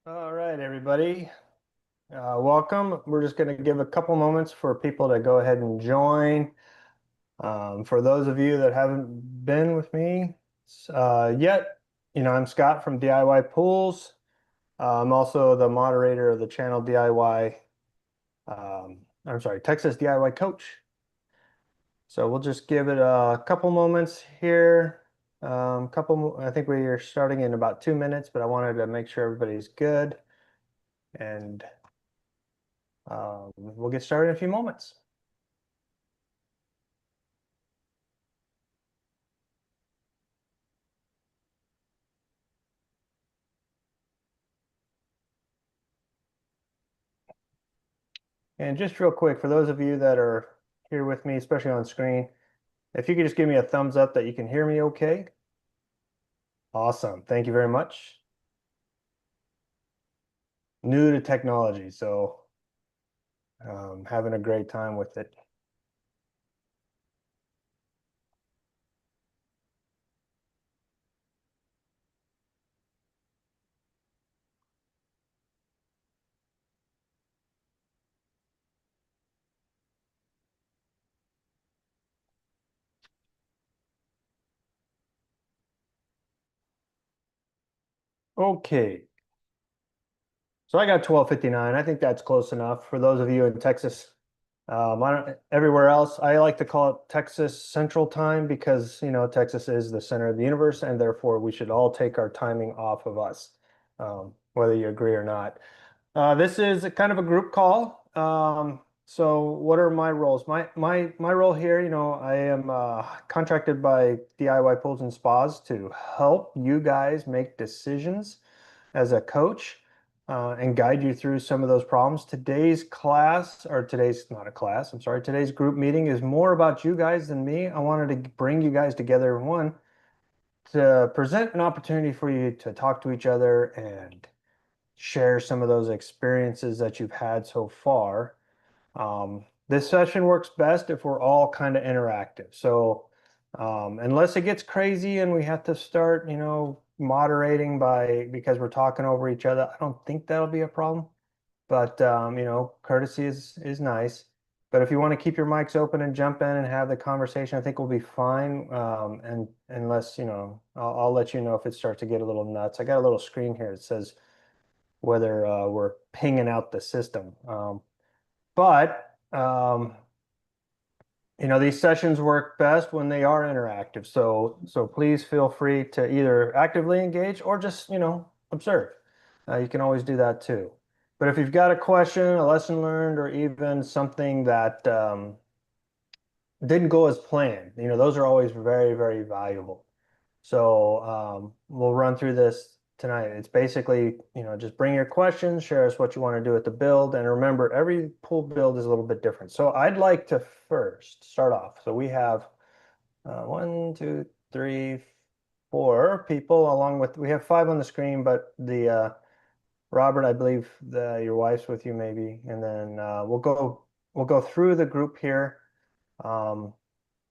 All right, everybody. Welcome. We're just going to give a couple moments for people to go ahead and join. For those of you that haven't been with me yet, I'm Scott from DIY Pools. I'm also the moderator of the channel DIY, I'm sorry, Texas DIY Coach. So we'll just give it a couple moments here. I think we are starting in about 2 minutes, but I wanted to make sure everybody's good. And we'll get started in a few moments. And just real quick, for those of you that are here with me, especially on screen, if you could just give me a thumbs up that you can hear me okay. Awesome. Thank you very much. New to technology, so having a great time with it. Okay. So I got 12:59. I think that's close enough for those of you in Texas. Everywhere else, I like to call it Texas Central Time because, Texas is the center of the universe, and therefore we should all take our timing off of us, whether you agree or not. This is a kind of a group call. So what are my roles? My role here, I am contracted by DIY Pools and Spas to help you guys make decisions as a coach and guide you through some of those problems. Today's class, or today's not a class, I'm sorry, today's group meeting is more about you guys than me. I wanted to bring you guys together, one, to present an opportunity for you to talk to each other and share some of those experiences that you've had so far. This session works best if we're all kind of interactive. So unless it gets crazy and we have to start, moderating because we're talking over each other, I don't think that'll be a problem. But courtesy is nice. But if you want to keep your mics open and jump in and have the conversation, I think we'll be fine. And unless, I'll let you know if it starts to get a little nuts. I got a little screen here that says whether we're pinging out the system. But these sessions work best when they are interactive. So please feel free to either actively engage or just, observe. You can always do that too. But if you've got a question, a lesson learned, or even something that didn't go as planned, those are always very, very valuable. So we'll run through this tonight. It's basically, just bring your questions, share us what you want to do with the build. And remember, every pool build is a little bit different. So I'd like to first start off. So we have 1, 2, 3, 4 people we have 5 on the screen, but the Robert, I believe your wife's with you maybe. And then we'll go through the group here. I'm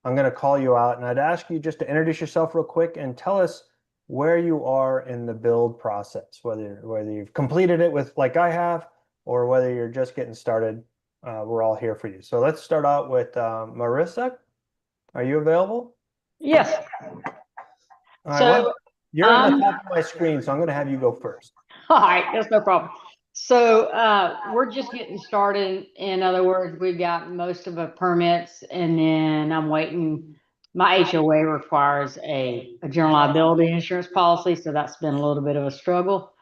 going to call you out, and I'd ask you just to introduce yourself real quick and tell us where you are in the build process, whether you've completed it with like I have, or whether you're just getting started. We're all here for you. So let's start out with Marissa. Are you available? Yes. All right, So, you're on the top of my screen, so I'm going to have you go first. all right, that's no problem. So, we're just getting started. In other words, we've got most of the permits, and then I'm waiting. My HOA requires a general liability insurance policy, so that's been a little bit of a struggle.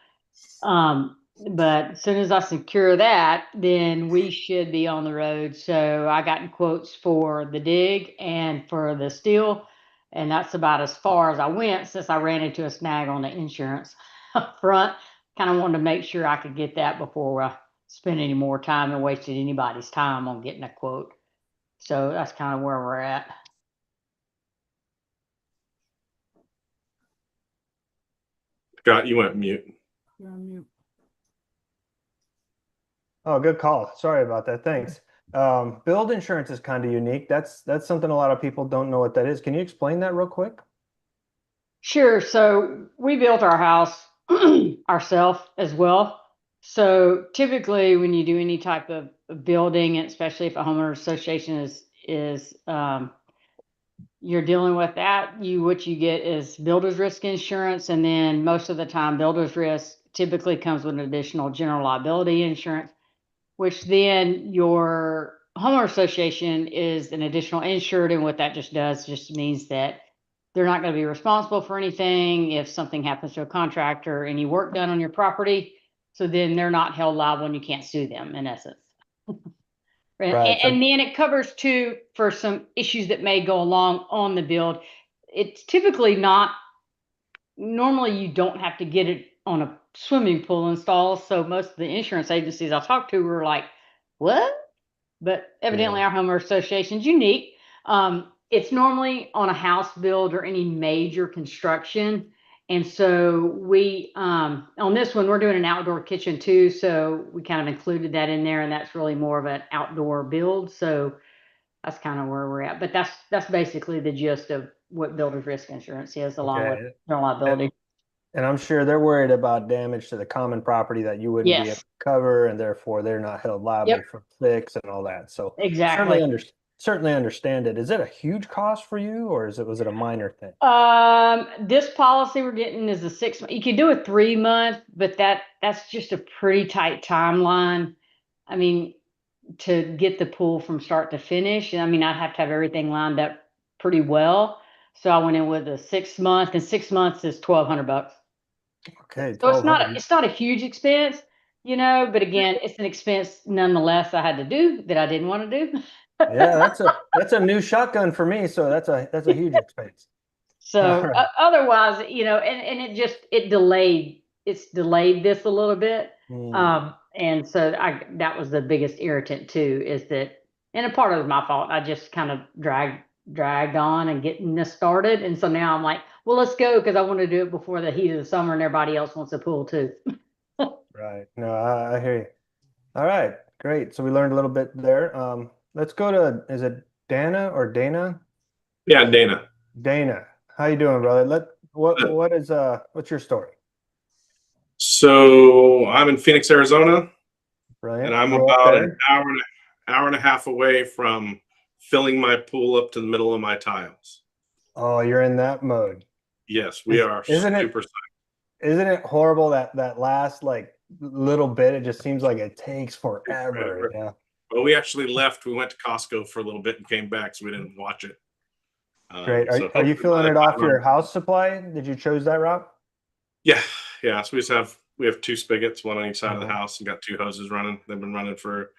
But as soon as I secure that, then we should be on the road. So I got quotes for the dig and for the steel, and that's about as far as I went since I ran into a snag on the insurance up front. Kind of wanted to make sure I could get that before I spent any more time and wasted anybody's time on getting a quote. So that's kind of where we're at. Scott, you went mute. You're on mute. Oh, good call. Sorry about that. Thanks. Build insurance is kind of unique. That's something a lot of people don't know what that is. Can you explain that real quick? Sure. So we built our house ourselves as well. So typically, when you do any type of building, especially if a homeowner association is you're dealing with that, what you get is builder's risk insurance, and then most of the time, builder's risk typically comes with an additional general liability insurance, which then your homeowner association is an additional insured, and what that just means that they're not going to be responsible for anything if something happens to a contractor or any work done on your property. So then they're not held liable and you can't sue them in essence. Right. And then it covers too for some issues that may go along on the build. It's typically not, normally you don't have to get it on a swimming pool install. So most of the insurance agencies I talk to were like, what? But evidently Yeah. our homeowner association is unique. It's normally on a house build or any major construction. And so we, on this one, we're doing an outdoor kitchen too. So we kind of included that in there, and that's really more of an outdoor build. So that's kind of where we're at. But that's basically the gist of what builder's risk insurance is, along with Okay. general liability. And I'm sure they're worried about damage to the common property that you wouldn't be able Yes. to cover, and therefore they're not held liable Yep. for fix and all that. So Exactly. certainly understand it. Is it a huge cost for you, or was it a minor thing? This policy we're getting is a 6 month. You could do a 3 month, but that's just a pretty tight timeline. I mean, to get the pool from start to finish. I mean, I'd have to have everything lined up pretty well. So I went in with a 6 month, and 6 months is $1,200. Okay, So it's 1,200. not a huge expense, but again, it's an expense nonetheless I had to do that I didn't want to do. Yeah, that's a new shotgun for me, so that's a huge expense. All So right. otherwise, and it's delayed this a little bit. And so that was the biggest irritant too, is that, and a part of it was my fault. I just kind of dragged on and getting this started. And so now I'm like, well, let's go, because I want to do it before the heat of the summer and everybody else wants a pool too. Right. No, I hear you. All right, great. So we learned a little bit there. Let's go to, is it Dana or Dana? Yeah, Dana. Dana, how you doing, brother? What's your story? So I'm in Phoenix, Arizona, Right. and I'm Grew up about there. an hour and a half away from filling my pool up to the middle of my tiles. Oh, you're in that mode. Yes, we are Isn't it super. isn't it horrible that last like little bit? It just seems like it takes forever. Yeah. Well, we actually left. We went to Costco for a little bit and came back, so we didn't watch it. Great. So Are you filling it off your time. house supply? Did you choose that route? Yeah. So we have two spigots, one on each side of the Uh-huh. house, and got two hoses running. They've been running for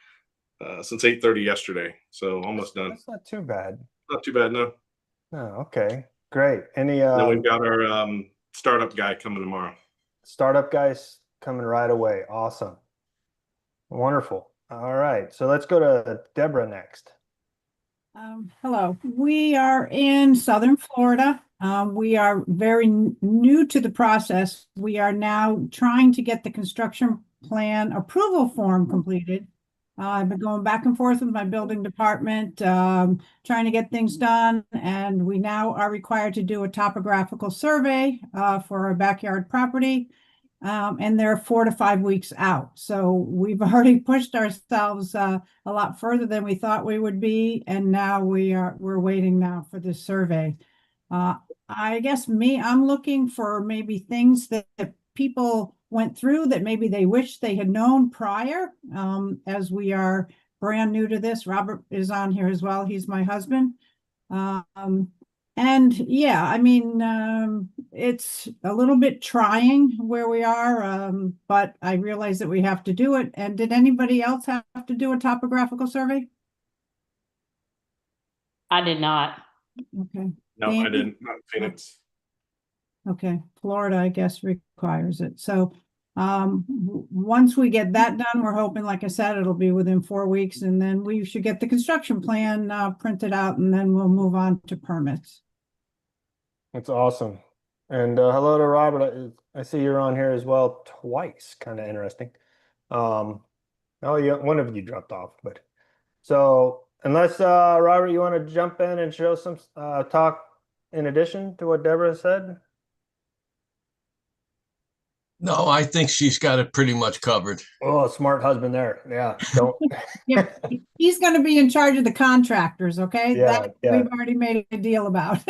since 8:30 yesterday, so almost done. That's not too bad. Not too bad, no. Oh, okay. Great. Any Then we've got our startup guy coming tomorrow. startup guys coming right away? Awesome. Wonderful. All right. So let's go to Deborah next. Hello, we are in Southern Florida. We are very new to the process. We are now trying to get the construction plan approval form completed. I've been going back and forth with my building department, trying to get things done, and we now are required to do a topographical survey for our backyard property. And they're 4 to 5 weeks out. So we've already pushed ourselves a lot further than we thought we would be, and now we're waiting now for this survey. I guess I'm looking for maybe things that people went through that maybe they wish they had known prior, as we are brand new to this. Robert is on here as well. He's my husband. And yeah, I mean, it's a little bit trying where we are, but I realize that we have to do it. And did anybody else have to do a topographical survey? I did not. Okay. No, I Andy? didn't. Not in Phoenix. Okay, Florida, I guess, requires it. So once we get that done, we're hoping, like I said, it'll be within 4 weeks, and then we should get the construction plan printed out, and then we'll move on to permits. That's awesome. And hello to Robert. I see you're on here as well twice. Kind of interesting. Oh, yeah, one of you dropped off, but so unless Robert, you want to jump in and show some talk in addition to what Deborah said? No, I think she's got it pretty much covered. Oh, smart husband there. Yeah. Don't. Yeah, he's going to be in charge of the contractors, okay? Yeah, That yeah. we've already made a deal about.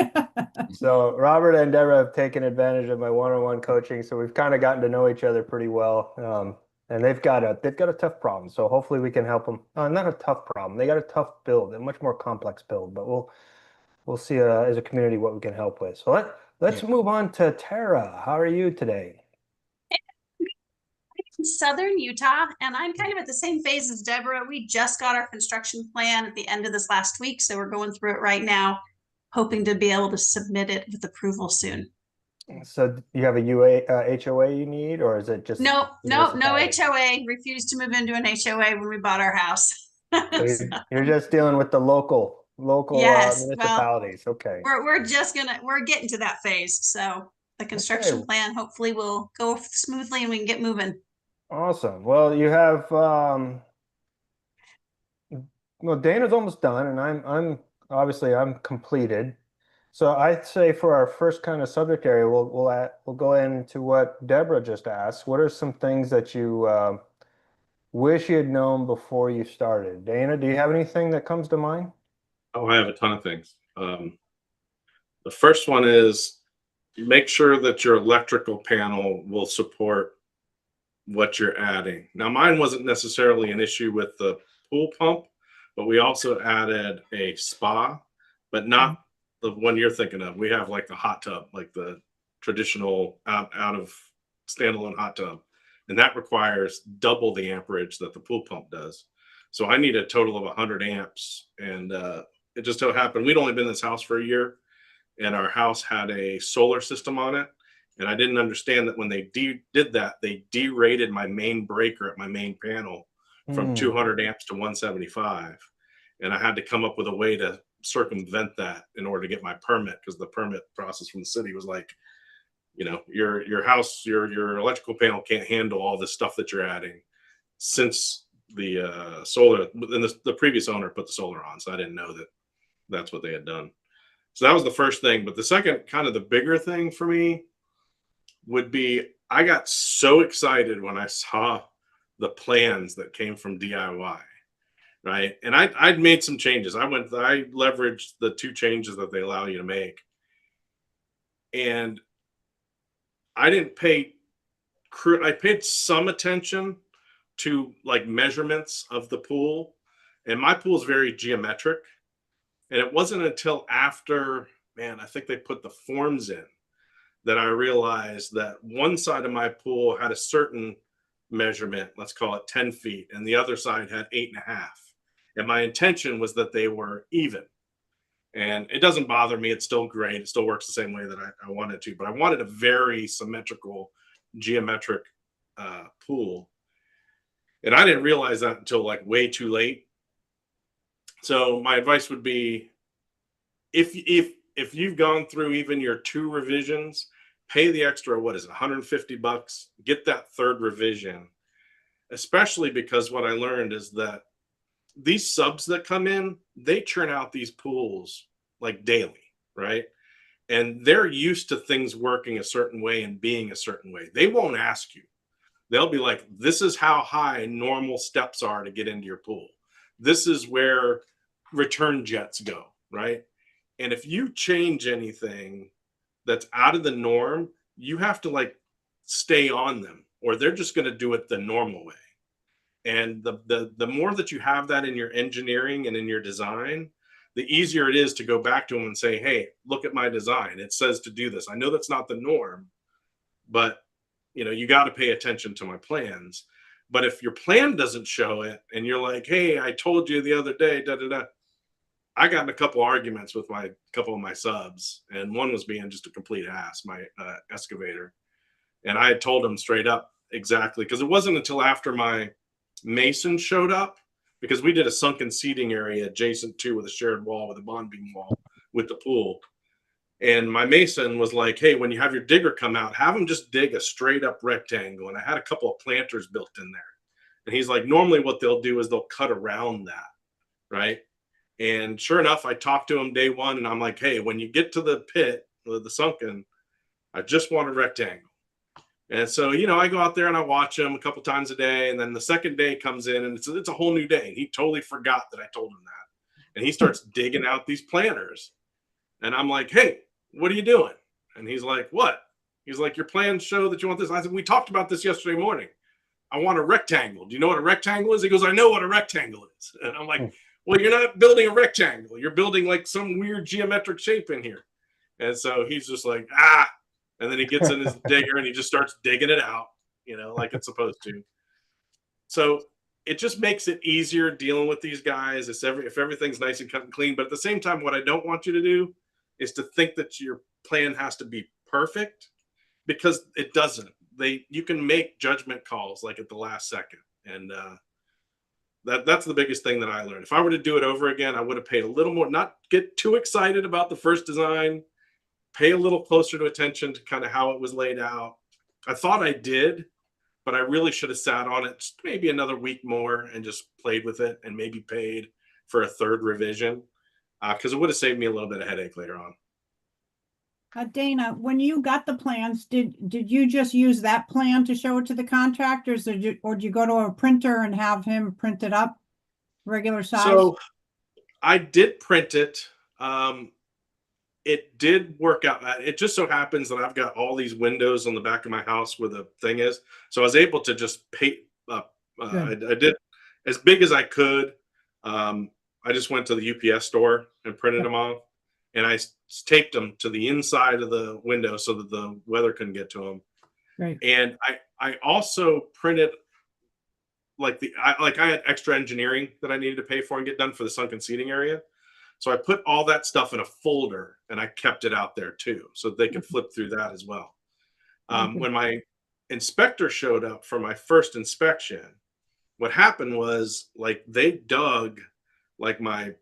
So Robert and Deborah have taken advantage of my one-on-one coaching, so we've kind of gotten to know each other pretty well. And they've got a tough problem, so hopefully we can help them. Not a tough problem; they got a tough build, a much more complex build. But we'll see as a community what we can help with. So let's move on to Tara. How are you today? In Southern Utah, and I'm kind of at the same phase as Deborah. We just got our construction plan at the end of this last week, so we're going through it right now, hoping to be able to submit it with approval soon. So you have a HOA you need, or is it just No municipality? HOA. Refused to move into an HOA when we bought our house. So you're just dealing with the local Yes, well, municipalities. Okay. we're getting to that phase. So the construction Okay. plan hopefully will go smoothly and we can get moving. Awesome. Well, you have well, Dana's almost done, and I'm obviously I'm completed. So I'd say for our first kind of subject area, we'll go into what Deborah just asked. What are some things that you wish you had known before you started? Dana, do you have anything that comes to mind? Oh, I have a ton of things. The first one is make sure that your electrical panel will support what you're adding. Now, mine wasn't necessarily an issue with the pool pump, but we also added a spa, but not the one you're thinking of. We have like the hot tub, like the traditional out of standalone hot tub, and that requires double the amperage that the pool pump does. So I need a total of 100 amps, and it just so happened we'd only been in this house for a year, and our house had a solar system on it. And I didn't understand that when they did that, they derated my main breaker at my main panel from 200 amps to 175. And I had to come up with a way to circumvent that in order to get my permit, because the permit process from the city was like, you know, your house, your electrical panel can't handle all this stuff that you're adding. Since the solar, and the previous owner put the solar on, so I didn't know that that's what they had done. So that was the first thing. But the second, kind of the bigger thing for me, would be I got so excited when I saw the plans that came from DIY, right? And I'd made some changes. I leveraged the 2 changes that they allow you to make. And I didn't I paid some attention to like measurements of the pool. And my pool is very geometric. And it wasn't until after, man, I think they put the forms in, that I realized that one side of my pool had a certain measurement, let's call it 10 feet, and the other side had 8.5. And my intention was that they were even. And it doesn't bother me. It's still great. It still works the same way that I wanted to, but I wanted a very symmetrical, geometric pool. And I didn't realize that until like way too late. So my advice would be, if you've gone through even your 2 revisions, pay the extra, what is it, $150, get that 3rd revision, especially because what I learned is that these subs that come in, they churn out these pools like daily, right? And they're used to things working a certain way and being a certain way. They won't ask you. They'll be like, this is how high normal steps are to get into your pool. This is where return jets go, right? And if you change anything that's out of the norm, you have to like stay on them, or they're just going to do it the normal way. And the more that you have that in your engineering and in your design, the easier it is to go back to them and say, hey, look at my design. It says to do this. I know that's not the norm, but you know, you got to pay attention to my plans. But if your plan doesn't show it and you're like, hey, I told you the other day, da da da. I got in a couple arguments with a couple of my subs, and one was being just a complete ass, my excavator. And I had told him straight up exactly, because it wasn't until after my mason showed up, because we did a sunken seating area adjacent to with a shared wall with a bond beam wall with the pool. And my mason was like, hey, when you have your digger come out, have him just dig a straight up rectangle. And I had a couple of planters built in there. And he's like, normally what they'll do is they'll cut around that, right? And sure enough, I talked to him day one, and I'm like, hey, when you get to the pit, the sunken, I just want a rectangle. And so, I go out there and I watch him a couple times a day. And then the second day comes in and it's a whole new day. He totally forgot that I told him that. And he starts digging out these planners. And I'm like, hey, what are you doing? And he's like, what? He's like, your plans show that you want this. I said, we talked about this yesterday morning. I want a rectangle. Do you know what a rectangle is? He goes, I know what a rectangle is. And I'm like, well, you're not building a rectangle. You're building like some weird geometric shape in here. And so he's just like, ah. And then he gets in his digger and he just starts digging it out, like it's supposed to. So it just makes it easier dealing with these guys if everything's nice and cut and clean. But at the same time, what I don't want you to do is to think that your plan has to be perfect, because it doesn't. You can make judgment calls like at the last second. And that's the biggest thing that I learned. If I were to do it over again, I would have paid a little more, not get too excited about the first design, pay a little closer to attention to kind of how it was laid out. I thought I did, but I really should have sat on it just maybe another week more and just played with it and maybe paid for a third revision, because it would have saved me a little bit of headache later on. Dana, when you got the plans, did you just use that plan to show it to the contractors, or did you go to a printer and have him print it up regular size? So I did print it. It did work out. It just so happens that I've got all these windows on the back of my house where the thing is. So I was able to just paint up. I did as big as I could. I just went to the UPS store and printed them off, and I taped them to the inside of the window so that the weather couldn't get to them. Right. And I also printed I had extra engineering that I needed to pay for and get done for the sunken seating area. So I put all that stuff in a folder and I kept it out there too, so they could flip through that as well. When my inspector showed up for my first inspection, what happened was they dug my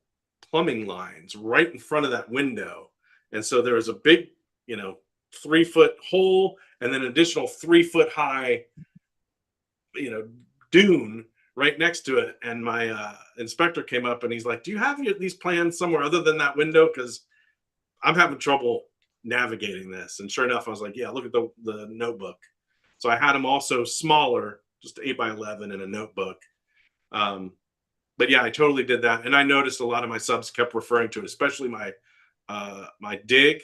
plumbing lines right in front of that window. And so there was a big, 3-foot hole and then an additional 3-foot high, dune right next to it. And my inspector came up and he's like, do you have these plans somewhere other than that window? Because I'm having trouble navigating this. And sure enough, I was like, yeah, look at the notebook. So I had them also smaller, just 8x11 in a notebook. But yeah, I totally did that. And I noticed a lot of my subs kept referring to it, especially my dig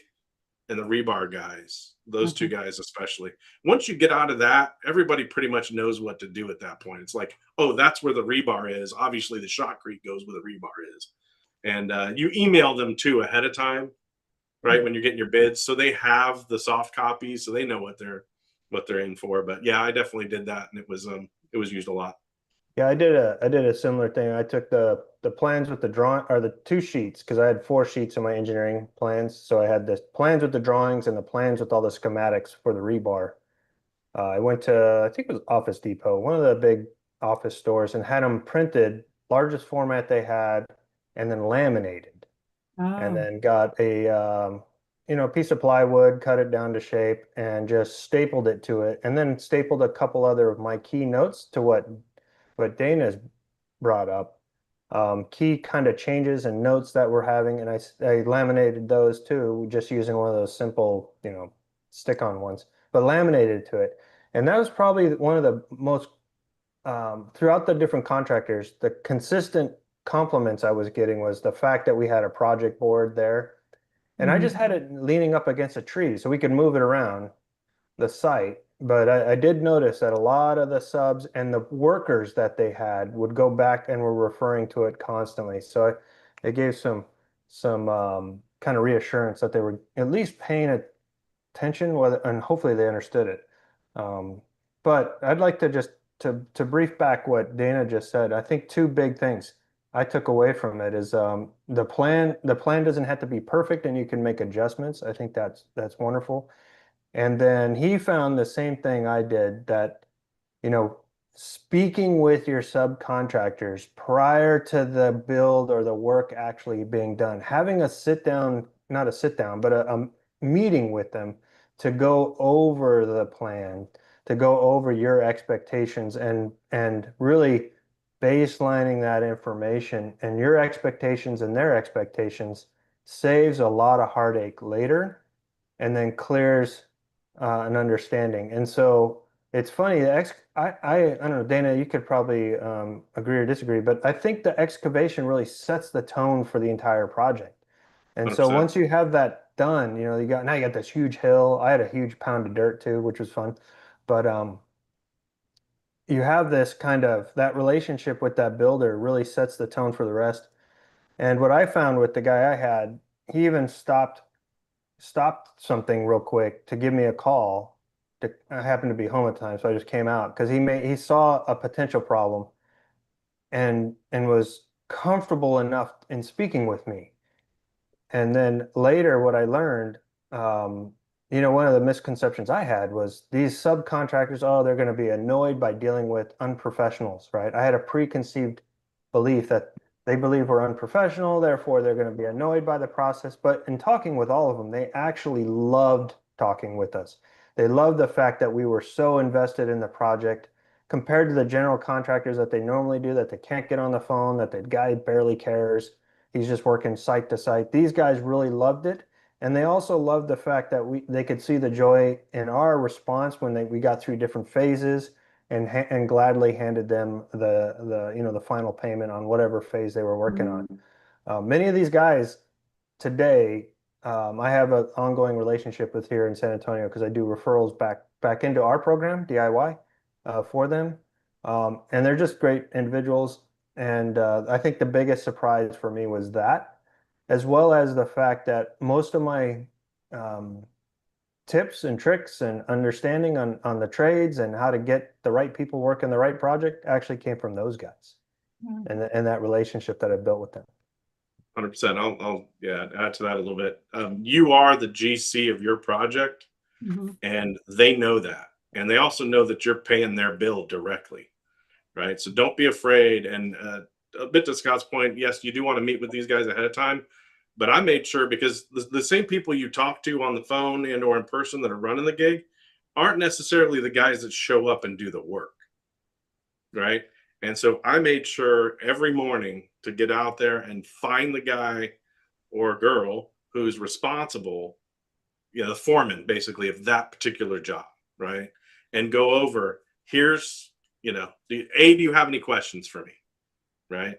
and the rebar guys, those two guys especially. Once you get out of that, everybody pretty much knows what to do at that point. It's like, oh, that's where the rebar is. Obviously, the shotcrete goes where the rebar is. And you email them too ahead of time, right, when you're getting your bids, so they have the soft copies, so they know what they're in for. But yeah, I definitely did that, and it was used a lot. Yeah, I did a similar thing. I took the plans with the drawing, or the 2 sheets, because I had 4 sheets of my engineering plans. So I had the plans with the drawings and the plans with all the schematics for the rebar. I went to, I think it was Office Depot, one of the big office stores, and had them printed, largest format they had, and then laminated. And then got a piece of plywood, cut it down to shape, and just stapled it to it, and then stapled a couple other of my key notes to what Dana's brought up, key kind of changes and notes that we're having, and I laminated those too, just using one of those simple, stick-on ones, but laminated to it. And that was probably one of the most, throughout the different contractors, the consistent compliments I was getting was the fact that we had a project board there. And I just had it leaning up against a tree so we could move it around the site. But I did notice that a lot of the subs and the workers that they had would go back and were referring to it constantly. So it gave some kind of reassurance that they were at least paying attention, and hopefully they understood it. But I'd like to just to brief back what Dana just said. I think 2 big things I took away from it is the plan doesn't have to be perfect and you can make adjustments. I think that's wonderful. And then he found the same thing I did, that, speaking with your subcontractors prior to the build or the work actually being done, having a sit down, not a sit down, but a meeting with them to go over the plan, to go over your expectations, and really baselining that information and your expectations and their expectations saves a lot of heartache later, and then clears an understanding. And so it's funny, I don't know, Dana, you could probably agree or disagree, but I think the excavation really sets the tone for the entire project. And so 100%. once you have that done, you know, now you got this huge hill. I had a huge pound of dirt too, which was fun. But you have this kind of that relationship with that builder really sets the tone for the rest. And what I found with the guy I had, he even stopped something real quick to give me a call. I happened to be home at the time, so I just came out because he saw a potential problem and was comfortable enough in speaking with me. And then later, what I learned, you know, one of the misconceptions I had was these subcontractors, oh, they're going to be annoyed by dealing with unprofessionals, right? I had a preconceived belief that they believe we're unprofessional, therefore they're going to be annoyed by the process. But in talking with all of them, they actually loved talking with us. They loved the fact that we were so invested in the project compared to the general contractors that they normally do, that they can't get on the phone, that the guy barely cares. He's just working site to site. These guys really loved it. And they also loved the fact that they could see the joy in our response when we got through different phases and gladly handed them the final payment on whatever phase they were working on. Many of these guys today, I have an ongoing relationship with here in San Antonio because I do referrals back into our program, DIY, for them. And they're just great individuals. And I think the biggest surprise for me was that, as well as the fact that most of my tips and tricks and understanding on the trades and how to get the right people working the right project actually came from those guys and that relationship that I built with them. 100%. I'll add to that a little bit. You are the GC of your project, and they know that. And they also know that you're paying their bill directly, right? So don't be afraid. And a bit to Scott's point, yes, you do want to meet with these guys ahead of time. But I made sure, because the same people you talk to on the phone and or in person that are running the gig aren't necessarily the guys that show up and do the work, right? And so I made sure every morning to get out there and find the guy or girl who's responsible, you know, the foreman basically of that particular job, right? And go over, here's, you know, do you have any questions for me, right?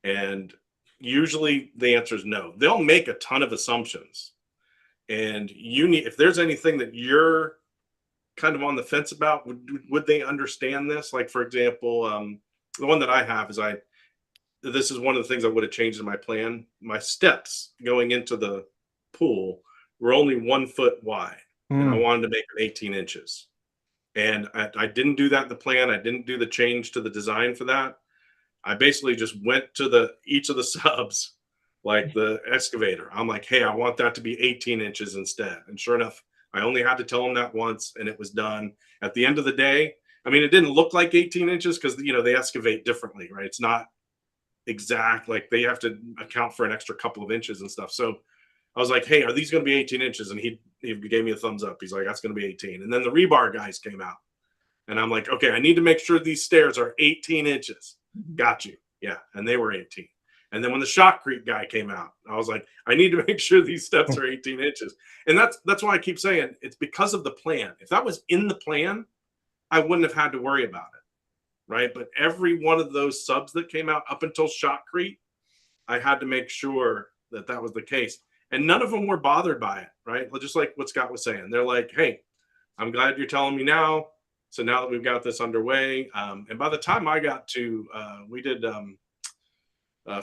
And usually the answer is no. They'll make a ton of assumptions. And if there's anything that you're kind of on the fence about, would they understand this? Like, for example, the one that I have is this is one of the things I would have changed in my plan. My steps going into the pool were only 1 foot wide, and I wanted to make them 18 inches. And I didn't do that in the plan. I didn't do the change to the design for that. I basically just went to each of the subs, like the excavator. I'm like, hey, I want that to be 18 inches instead. And sure enough, I only had to tell them that once, and it was done. At the end of the day, I mean, it didn't look like 18 inches because, you know, they excavate differently, right? It's not exact. Like, they have to account for an extra couple of inches and stuff. So I was like, hey, are these going to be 18 inches? And he gave me a thumbs up. He's like, that's going to be 18. And then the rebar guys came out. And I'm like, okay, I need to make sure these stairs are 18 inches. Got you. Yeah. And they were 18. And then when the shotcrete guy came out, I was like, I need to make sure these steps are 18 inches. And that's why I keep saying it's because of the plan. If that was in the plan, I wouldn't have had to worry about it, right? But every one of those subs that came out up until shotcrete, I had to make sure that was the case. And none of them were bothered by it, right? Just like what Scott was saying. They're like, hey, I'm glad you're telling me now. So now that we've got this underway, and by the time I got to, we did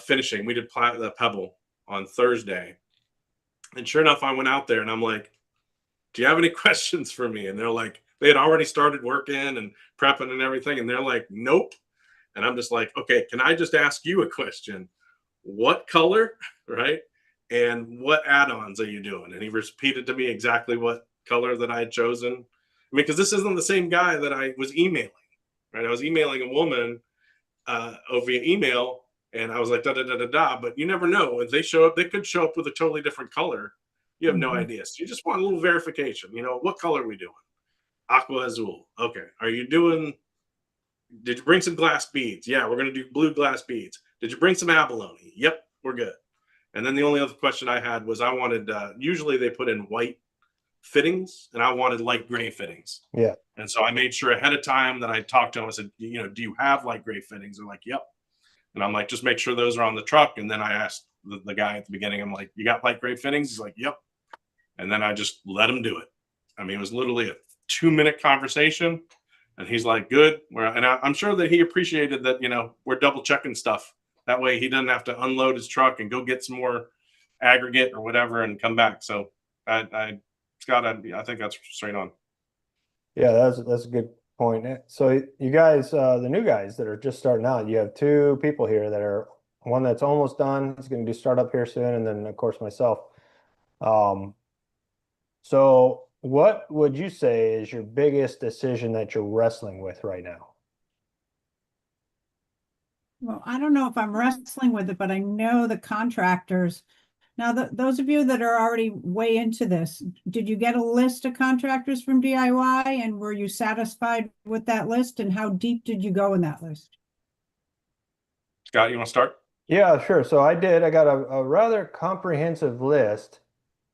finishing, we did the pebble on Thursday. And sure enough, I went out there and I'm like, do you have any questions for me? And they're like, they had already started working and prepping and everything. And they're like, nope. And I'm just like, okay, can I just ask you a question? What color, right? And what add-ons are you doing? And he repeated to me exactly what color that I had chosen. I mean, because this isn't the same guy that I was emailing, right? I was emailing a woman over email, and I was like, da-da-da-da-da. But you never know. If they show up, they could show up with a totally different color. You have no idea. So you just want a little verification. You know, what color are we doing? Aqua Azul. Okay. Did you bring some glass beads? Yeah, we're going to do blue glass beads. Did you bring some abalone? Yep, we're good. And then the only other question I had was I wanted, usually they put in white fittings, and I wanted light gray fittings. Yeah. And so I made sure ahead of time that I talked to them. I said, you know, do you have light gray fittings? They're like, yep. And I'm like, just make sure those are on the truck. And then I asked the guy at the beginning, I'm like, you got light gray fittings? He's like, yep. And then I just let him do it. I mean, it was literally a 2-minute conversation. And he's like, good. And I'm sure that he appreciated that, you know, we're double checking stuff. That way he doesn't have to unload his truck and go get some more aggregate or whatever and come back. So Scott, I think that's straight on. Yeah, that's a good point. So you guys, the new guys that are just starting out, you have 2 people here that are, one that's almost done, he's going to do startup here soon, and then of course myself. So what would you say is your biggest decision that you're wrestling with right now? Well, I don't know if I'm wrestling with it, but I know the contractors. Now, those of you that are already way into this, did you get a list of contractors from DIY, and were you satisfied with that list, and how deep did you go in that list? Scott, you want to start? Yeah, sure. So I did. I got a rather comprehensive list,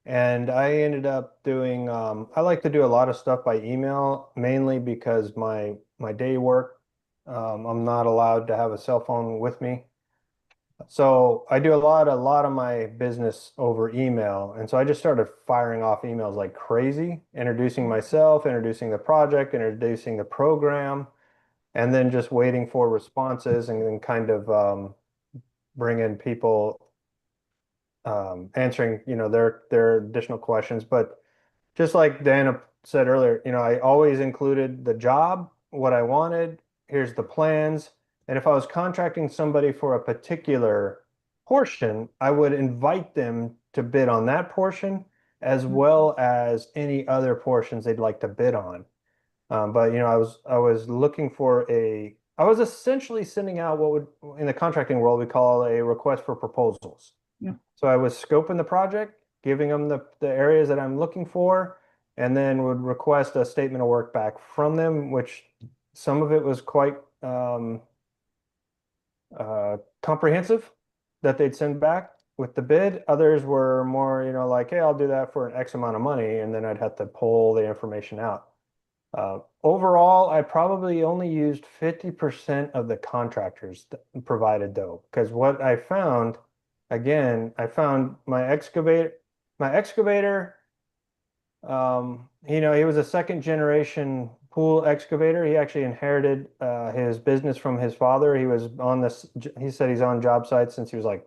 and I ended up doing, I like to do a lot of stuff by email, mainly because my day work, I'm not allowed to have a cell phone with me. So I do a lot of my business over email. And so I just started firing off emails like crazy, introducing myself, introducing the project, introducing the program, and then just waiting for responses, and then kind of bring in people answering, you know, their additional questions. But just like Dana said earlier, you know, I always included the job, what I wanted, here's the plans. And if I was contracting somebody for a particular portion, I would invite them to bid on that portion as well as any other portions they'd like to bid on. But you know, I was looking for I was essentially sending out what would, in the contracting world, we call a request for proposals. Yeah. So I was scoping the project, giving them the areas that I'm looking for, and then would request a statement of work back from them, which some of it was quite comprehensive that they'd send back with the bid. Others were more, you know, like, hey, I'll do that for an X amount of money, and then I'd have to pull the information out. Overall, I probably only used 50% of the contractors provided though, because what I found, again, I found my excavator, you know, he was a 2nd generation pool excavator. He actually inherited his business from his father. He was on this, he said he's on job sites since he was like,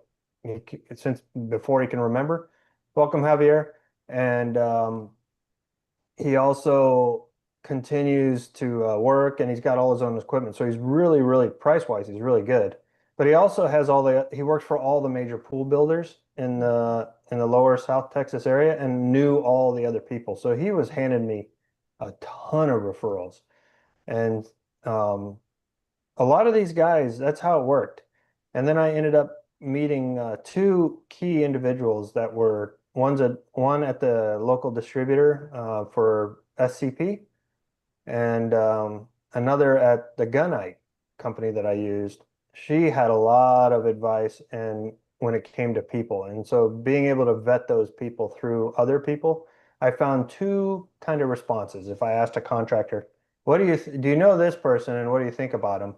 since before he can remember. Welcome, Javier. And he also continues to work, and he's got all his own equipment. So he's really, really price-wise, he's really good. But he also has he works for all the major pool builders in the lower South Texas area, and knew all the other people. So he was handing me a ton of referrals. And a lot of these guys, that's how it worked. And then I ended up meeting 2 key individuals that were, one at the local distributor for SCP, and another at the Gunite company that I used. She had a lot of advice and when it came to people. And so being able to vet those people through other people, I found 2 kind of responses. If I asked a contractor, what do you know this person and what do you think about them?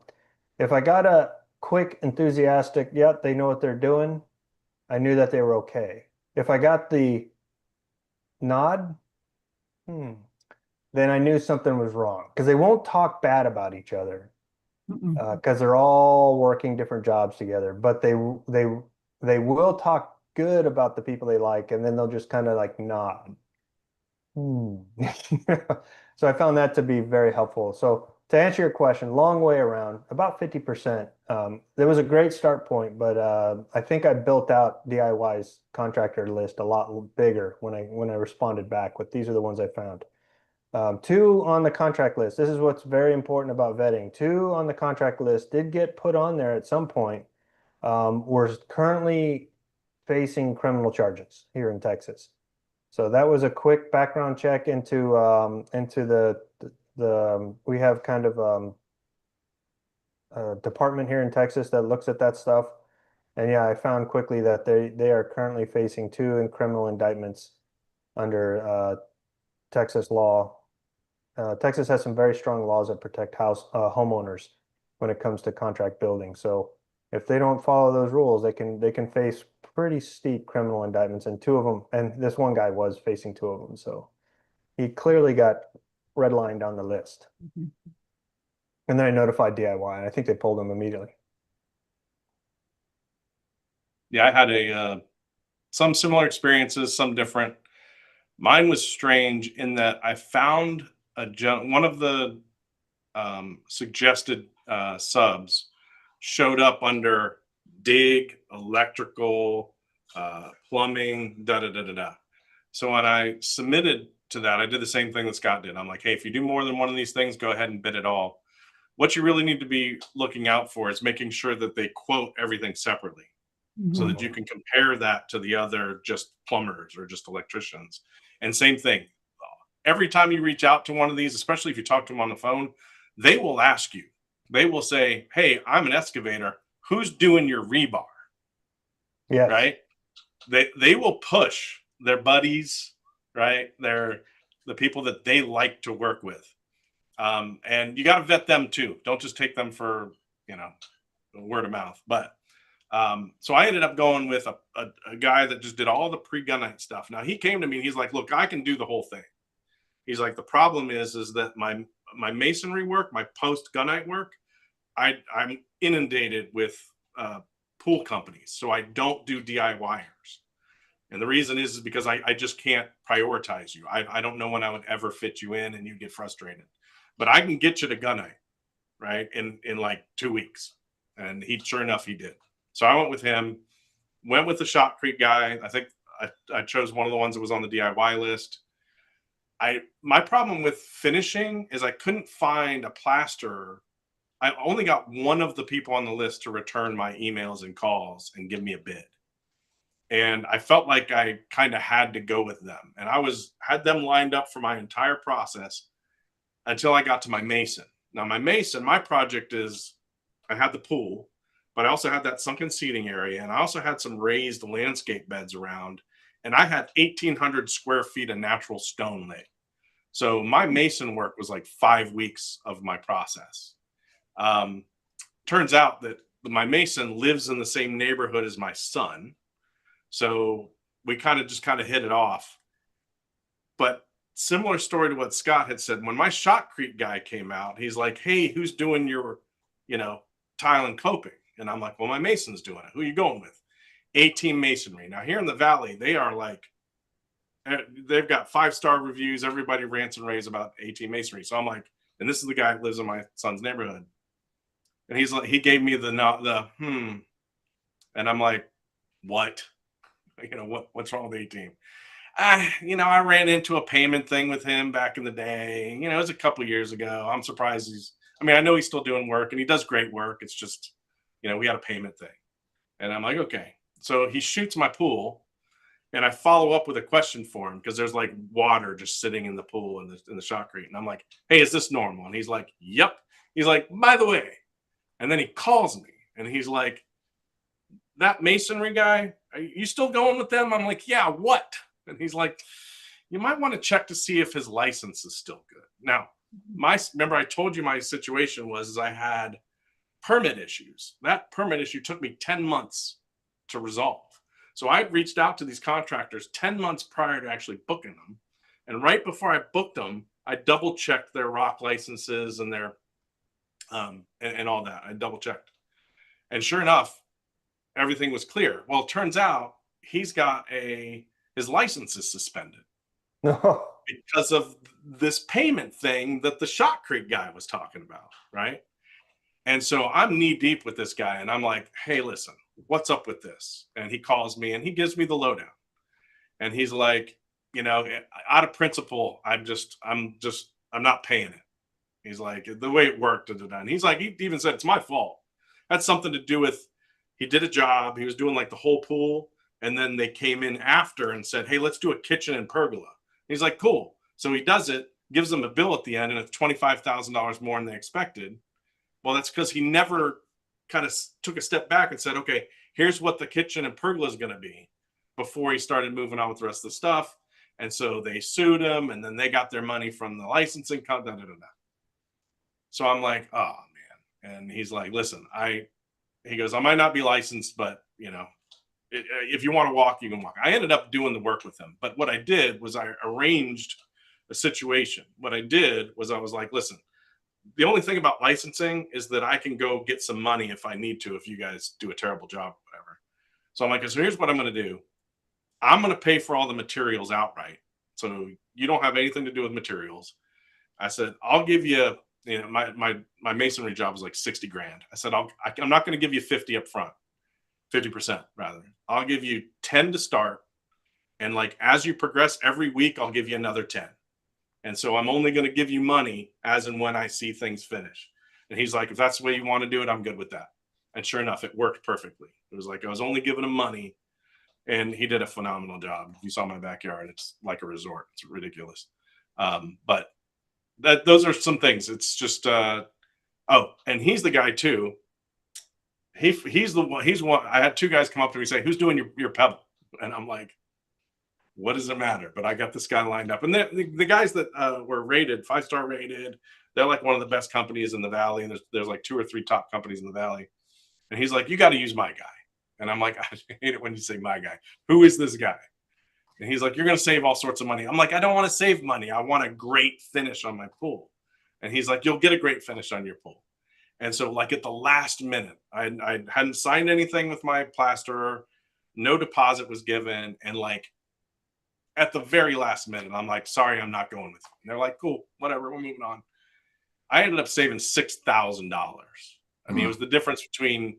If I got a quick, enthusiastic, yep, they know what they're doing, I knew that they were okay. If I got the nod, then I knew something was wrong, because they won't talk bad about each other, because they're all working different jobs together, but they will talk good about the people they like, and then they'll just kind of like nod. So I found that to be very helpful. So to answer your question, long way around, about 50%. There was a great start point, but I think I built out DIY's contractor list a lot bigger when I responded back with, these are the ones I found. 2 on the contract list. This is what's very important about vetting. 2 on the contract list did get put on there at some point. We're currently facing criminal charges here in Texas. So that was a quick background check into we have kind of a department here in Texas that looks at that stuff. And yeah, I found quickly that they are currently facing 2 criminal indictments under Texas law. Texas has some very strong laws that protect homeowners when it comes to contract building. So if they don't follow those rules, they can face pretty steep criminal indictments. And two of them, and this one guy was facing two of them. So he clearly got redlined on the list. Mhm. And then I notified DIY, and I think they pulled him immediately. Yeah, I had some similar experiences, some different. Mine was strange in that I found one of the suggested subs showed up under dig, electrical, plumbing, da da da da da. So when I submitted to that, I did the same thing that Scott did. I'm like, hey, if you do more than one of these things, go ahead and bid it all. What you really need to be looking out for is making sure that they quote everything separately, so that you can compare that to the other just plumbers or just electricians. And same thing, every time you reach out to one of these, especially if you talk to them on the phone, they will ask you, they will say, hey, I'm an excavator. Who's doing your rebar? Yes. Right? They will push their buddies, right? They're the people that they like to work with. And you got to vet them too. Don't just take them for, word of mouth. But so I ended up going with a guy that just did all the pre-gunite stuff. Now he came to me and he's like, look, I can do the whole thing. He's like, the problem is that my masonry work, my post gunite work, I'm inundated with pool companies. So I don't do DIYers. And the reason is because I just can't prioritize you. I don't know when I would ever fit you in and you get frustrated. But I can get you to gunite, right? In like 2 weeks. And sure enough, he did. So I went with him, went with the Shot Creek guy. I think I chose one of the ones that was on the DIY list. My problem with finishing is I couldn't find a plasterer. I only got one of the people on the list to return my emails and calls and give me a bid. And I felt like I kind of had to go with them. And I had them lined up for my entire process until I got to my mason. Now my project is, I had the pool, but I also had that sunken seating area. And I also had some raised landscape beds around. And I had 1,800 square feet of natural stone laid. So my mason work was like 5 weeks of my process. Turns out that my mason lives in the same neighborhood as my son. So we kind of hit it off. But similar story to what Scott had said, when my Shot Creek guy came out, he's like, hey, who's doing your, tile and coping? And I'm like, well, my mason's doing it. Who are you going with? A-Team Masonry. Now here in the Valley, they are like, they've got 5-star reviews. Everybody rants and raves about A-Team Masonry. So I'm like, and this is the guy that lives in my son's neighborhood. And he's like, he gave me the and I'm like, what? What's wrong with A-Team? I ran into a payment thing with him back in the day. It was a couple years ago. I'm surprised I know he's still doing work and he does great work. It's just, we had a payment thing. And I'm like, okay. So he shoots my pool and I follow up with a question for him because there's like water just sitting in the pool in the Shot Creek. And I'm like, hey, is this normal? And he's like, yep. He's like, by the way. And then he calls me and he's like, that masonry guy, are you still going with them? I'm like, yeah, what? And he's like, you might want to check to see if his license is still good. Now, remember I told you my situation was I had permit issues. That permit issue took me 10 months to resolve. So I reached out to these contractors 10 months prior to actually booking them. And right before I booked them, I double checked their rock licenses and their and all that. I double checked. And sure enough, everything was clear. Well, it turns out he's got his license is suspended. No. Because of this payment thing that the Shot Creek guy was talking about, right? And so I'm knee deep with this guy and I'm like, hey, listen, what's up with this? And he calls me and he gives me the lowdown. And he's like, out of principle, I'm not paying it. He's like, the way it worked, and he's like, he even said, it's my fault. That's something to do with, he did a job. He was doing like the whole pool. And then they came in after and said, hey, let's do a kitchen and pergola. He's like, cool. So he does it, gives them a bill at the end, and it's $25,000 more than they expected. Well, that's because he never kind of took a step back and said, okay, here's what the kitchen and pergola is going to be before he started moving on with the rest of the stuff. And so they sued him, and then they got their money from the licensing company. So I'm like, oh man. And he's like, listen, he goes, I might not be licensed, but if you want to walk, you can walk. I ended up doing the work with him. But what I did was I arranged a situation. What I did was I was like, listen, the only thing about licensing is that I can go get some money if I need to, if you guys do a terrible job, or whatever. So I'm like, so here's what I'm going to do. I'm going to pay for all the materials outright. So you don't have anything to do with materials. I said, I'll give you, my masonry job was like 60 grand. I said, I'm not going to give you 50 up front, 50% rather. I'll give you 10 to start. And like, as you progress every week, I'll give you another 10. And so I'm only going to give you money as and when I see things finish. And he's like, if that's the way you want to do it, I'm good with that. And sure enough, it worked perfectly. It was like, I was only giving him money, and he did a phenomenal job. If you saw my backyard, it's like a resort. It's ridiculous. But those are some things. It's just, and he's the guy too. He's one. I had two guys come up to me and say, who's doing your pebble? And I'm like, what does it matter? But I got this guy lined up. And the guys that were rated, 5-star rated, they're like one of the best companies in the Valley. And there's like 2 or 3 top companies in the Valley. And he's like, you got to use my guy. And I'm like, I hate it when you say my guy. Who is this guy? And he's like, you're going to save all sorts of money. I'm like, I don't want to save money. I want a great finish on my pool. And he's like, you'll get a great finish on your pool. And so like at the last minute, I hadn't signed anything with my plasterer. No deposit was given. And like at the very last minute, I'm like, sorry, I'm not going with you. And they're like, cool, whatever, we're moving on. I ended up saving $6,000. I mean, it was the difference between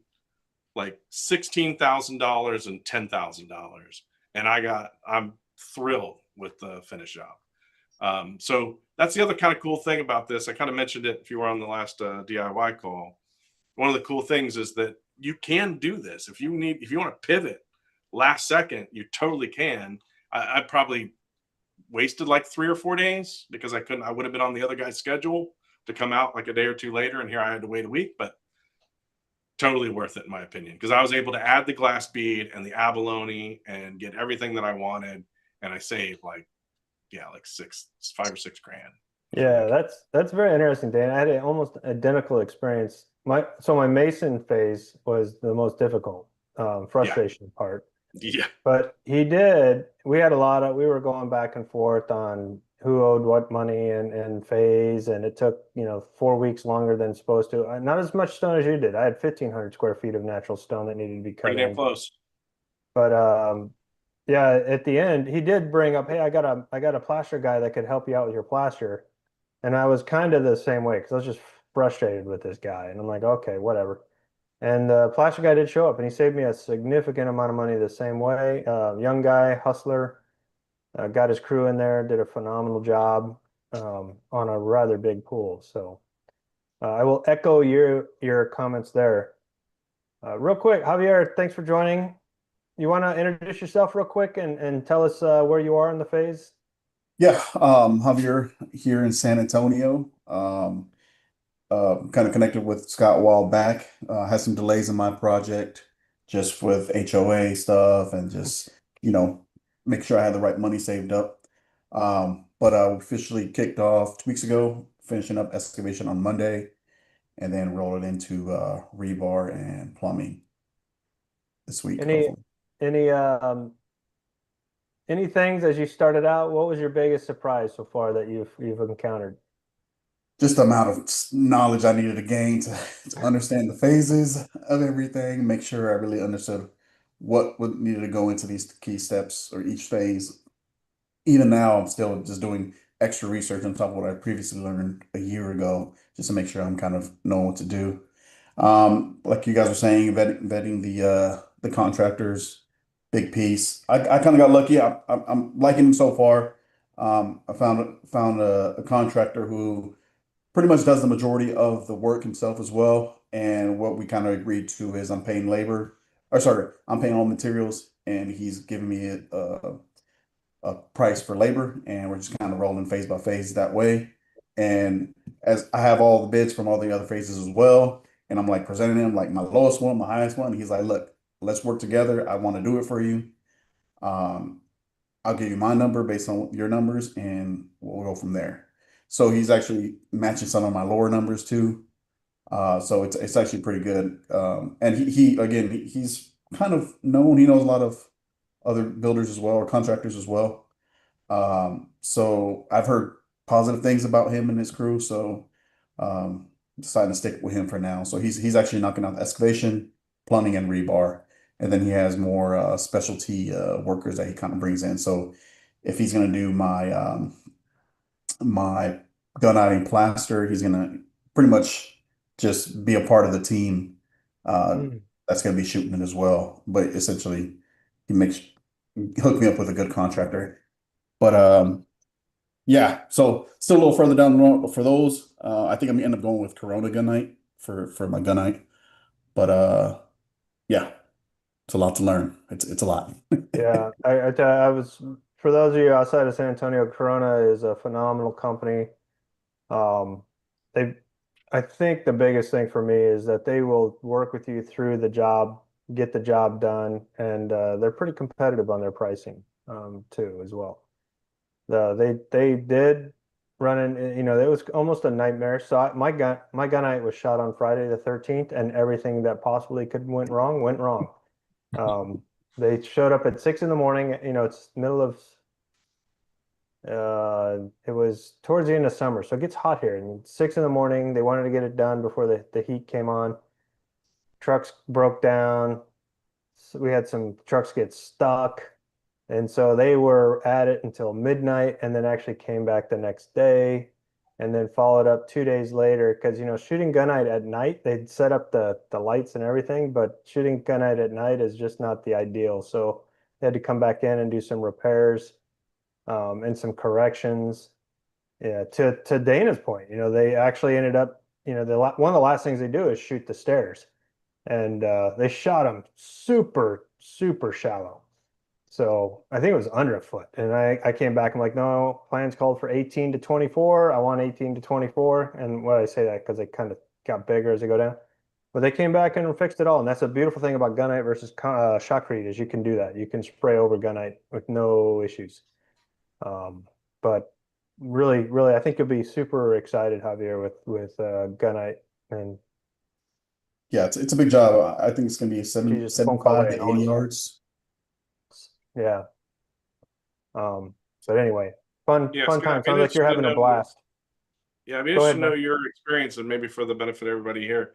like $16,000 and $10,000. And I'm thrilled with the finish job. So that's the other kind of cool thing about this. I kind of mentioned it if you were on the last DIY call. One of the cool things is that you can do this. If you want to pivot last second, you totally can. I probably wasted like 3 or 4 days because I would have been on the other guy's schedule to come out like a day or two later. And here I had to wait a week, but totally worth it in my opinion, because I was able to add the glass bead and the abalone and get everything that I wanted. And I saved like 5 or 6 grand. Yeah, that's very interesting, Dan. I had an almost identical experience. My mason phase was the most difficult, frustration part. Yeah. But we were going back and forth on who owed what money and phase, and it took 4 weeks longer than supposed to. Not as much stone as you did. I had 1,500 square feet of natural stone that needed to be cut Pretty damn in. close. But yeah, at the end, he did bring up, hey, I got a plaster guy that could help you out with your plaster. And I was kind of the same way because I was just frustrated with this guy. And I'm like, okay, whatever. And the plaster guy did show up, and he saved me a significant amount of money the same way. Young guy, hustler, got his crew in there, did a phenomenal job on a rather big pool. So I will echo your comments there. Real quick, Javier, thanks for joining. You want to introduce yourself real quick and tell us where you are in the phase? Yeah, Javier here in San Antonio. Kind of connected with Scott a while back. Had some delays in my project just with HOA stuff and just, make sure I had the right money saved up. But I officially kicked off 2 weeks ago, finishing up excavation on Monday, and then roll it into rebar and plumbing this week. Any things as you started out, what was your biggest surprise so far that you've encountered? Just the amount of knowledge I needed to gain to understand the phases of everything, make sure I really understood what needed to go into these key steps or each phase. Even now, I'm still just doing extra research on top of what I previously learned a year ago, just to make sure I'm kind of knowing what to do. Like you guys were saying, vetting the contractors, big piece. I kind of got lucky. I'm liking him so far. I found a contractor who pretty much does the majority of the work himself as well. And what we kind of agreed to is I'm paying all materials, and he's giving me a price for labor, and we're just kind of rolling phase by phase that way. And as I have all the bids from all the other phases as well, and I'm like presenting him like my lowest one, my highest one. He's like, look, let's work together. I want to do it for you. I I'll give you my number based on your numbers, and we'll go from there. So he's actually matching some of my lower numbers too. So it's actually pretty good. And he again, he's kind of known. He knows a lot of other builders as well, or contractors as well. So I've heard positive things about him and his crew. So deciding to stick with him for now. So he's actually knocking out the excavation, plumbing, and rebar, and then he has more specialty workers that he kind of brings in. So if he's gonna do my gunite plaster, he's gonna pretty much just be a part of the team Mm. that's gonna be shooting it as well. But essentially, he makes hook me up with a good contractor. But yeah, so still a little further down the road for those. I think I'm gonna end up going with Corona gunite for my gunite. But yeah, it's a lot to learn. It's a lot. Yeah, I was, for those of you outside of San Antonio, Corona is a phenomenal company. Um, they, I think the biggest thing for me is that they will work with you through the job, get the job done, and they're pretty competitive on their pricing too as well. They did run in, it was almost a nightmare. So my gunite was shot on Friday the 13th, and everything that possibly could went wrong. They showed up at 6 in the morning. It's middle of it was towards the end of summer, so it gets hot here. And 6 in the morning, they wanted to get it done before the heat came on. Trucks broke down. So we had some trucks get stuck. And so they were at it until midnight and then actually came back the next day and then followed up 2 days later. Because, shooting gunite at night, they'd set up the lights and everything, but shooting gunite at night is just not the ideal. So they had to come back in and do some repairs and some corrections. Yeah, to Dana's point, they actually ended up, one of the last things they do is shoot the stairs. And they shot them super, super shallow. So I think it was under a foot. And I came back, I'm like, no, plans called for 18 to 24. I want 18 to 24. And why I say that? Because they kind of got bigger as they go down. But they came back and fixed it all. And that's a beautiful thing about gunite versus shotcrete is you can do that. You can spray over gunite with no issues. But really, really, I think you'll be super excited, Javier, with gunite. And Yeah, it's a big job. I think it's gonna be she's just a phone call 75 away. to 80 yards. Yeah. But anyway, fun Yeah, fun Scott, time. I'd be Sounds like you're interested to having a know. blast. Yeah, I'd be Go interested ahead, to know man. your experience, and maybe for the benefit of everybody here.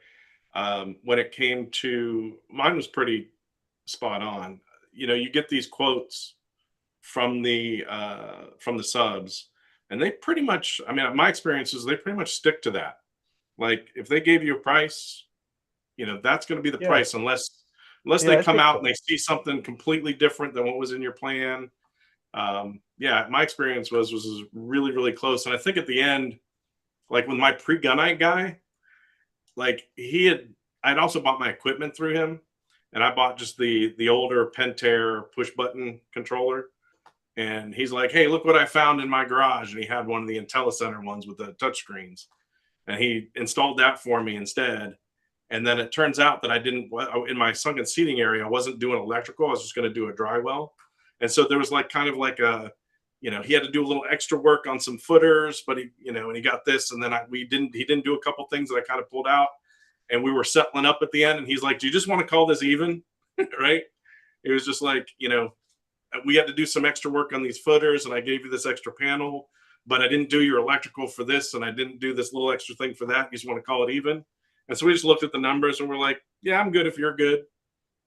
When it came to mine was pretty spot on. You get these quotes from the subs, and they pretty much, I mean, my experience is they pretty much stick to that. Like if they gave you a price, that's going to be the Yeah. price unless Yeah, they come out and typical. they see something completely different than what was in your plan. Yeah, my experience was really, really close. And I think at the end, like with my pre-gunite guy, like I'd also bought my equipment through him, and I bought just the older Pentair push button controller. And he's like, "Hey, look what I found in my garage." And he had one of the IntelliCenter ones with the touchscreens, and he installed that for me instead. And then it turns out that I didn't, in my sunken seating area, I wasn't doing electrical. I was just going to do a dry well. And so there was like kind of like he had to do a little extra work on some footers, but and he got this. And then he didn't do a couple things that I kind of pulled out, and we were settling up at the end. And he's like, "Do you just want to call this even?" Right. It was just like, we had to do some extra work on these footers, and I gave you this extra panel, but I didn't do your electrical for this, and I didn't do this little extra thing for that. You just want to call it even? And so we just looked at the numbers and we're like, yeah, I'm good if you're good,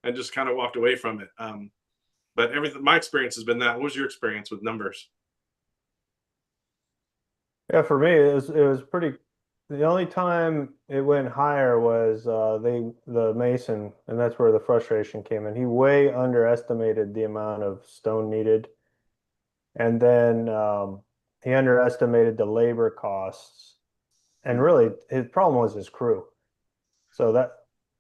and just kind of walked away from it. But my experience has been that. What was your experience with numbers? Yeah, for me, it was pretty. The only time it went higher was the mason, and that's where the frustration came in. He way underestimated the amount of stone needed, and then he underestimated the labor costs. And really, his problem was his crew. So that